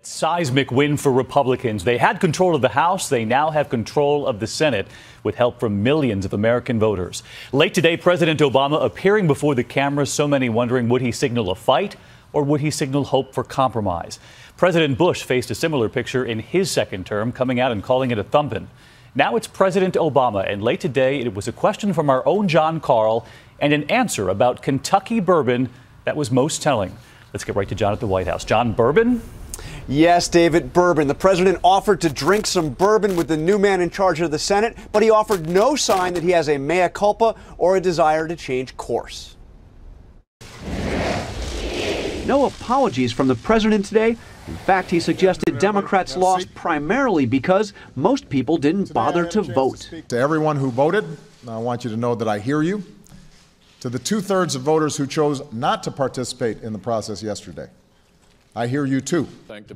Seismic win for Republicans. They had control of the House. They now have control of the Senate with help from millions of American voters. Late today, President Obama appearing before the cameras, so many wondering, would he signal a fight or would he signal hope for compromise? President Bush faced a similar picture in his second term, coming out and calling it a thumping. Now it's President Obama, and late today it was a question from our own Jon Karl and an answer about Kentucky bourbon that was most telling. Let's get right to John at the White House. John, bourbon? Yes, David, bourbon. The president offered to drink some bourbon with the new man in charge of the Senate, but he offered no sign that he has a mea culpa or a desire to change course. No apologies from the president today. In fact, he suggested Democrats lost primarily because most people didn't bother to vote. To everyone who voted, I want you to know that I hear you. To the two-thirds of voters who chose not to participate in the process yesterday, I hear you too.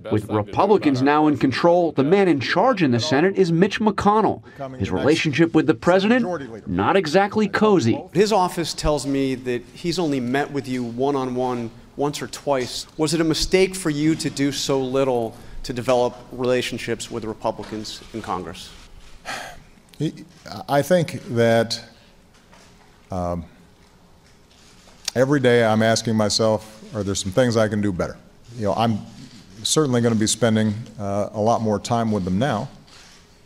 With Republicans now in control, the man in charge in the Senate is Mitch McConnell. His relationship with the president, not exactly cozy. His office tells me that he's only met with you one-on-one once or twice. Was it a mistake for you to do so little to develop relationships with Republicans in Congress? I think that every day I'm asking myself, are there some things I can do better? You know, I'm certainly going to be spending a lot more time with them now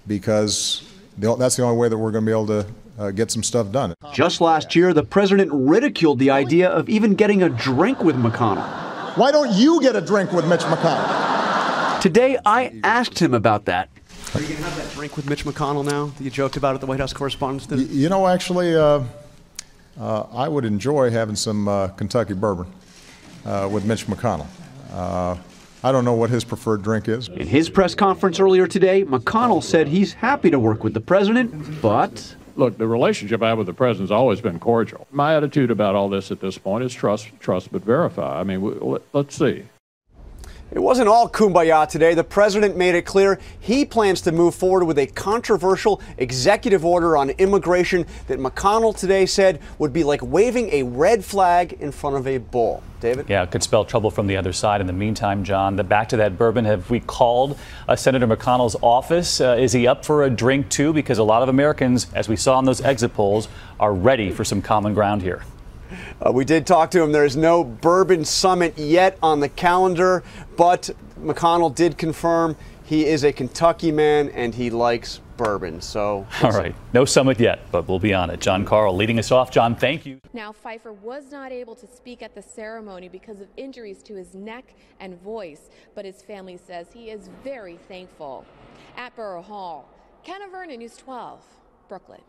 because that's the only way that we're going to be able to get some stuff done. Just last year, the president ridiculed the idea of even getting a drink with McConnell. Why don't you get a drink with Mitch McConnell? Today, I asked him about that. Are you going to have that drink with Mitch McConnell now that you joked about at the White House Correspondents' Dinner? You know, actually, I would enjoy having some Kentucky bourbon with Mitch McConnell. I don't know what his preferred drink is. In his press conference earlier today, McConnell said he's happy to work with the president, but... Look, the relationship I have with the president has always been cordial. My attitude about all this at this point is trust but verify. I mean, let's see. It wasn't all kumbaya today. The president made it clear he plans to move forward with a controversial executive order on immigration that McConnell today said would be like waving a red flag in front of a bull. David? Yeah, it could spell trouble from the other side. In the meantime, John, back to that bourbon. Have we called Senator McConnell's office? Is he up for a drink, too? Because a lot of Americans, as we saw in those exit polls, are ready for some common ground here. We did talk to him. There is no bourbon summit yet on the calendar, but McConnell did confirm he is a Kentucky man and he likes bourbon. So, all right, no summit yet, but we'll be on it. Jon Karl leading us off. John, thank you. Now, Pfeiffer was not able to speak at the ceremony because of injuries to his neck and voice, but his family says he is very thankful. At Borough Hall, Kenna Vernon, News 12, Brooklyn.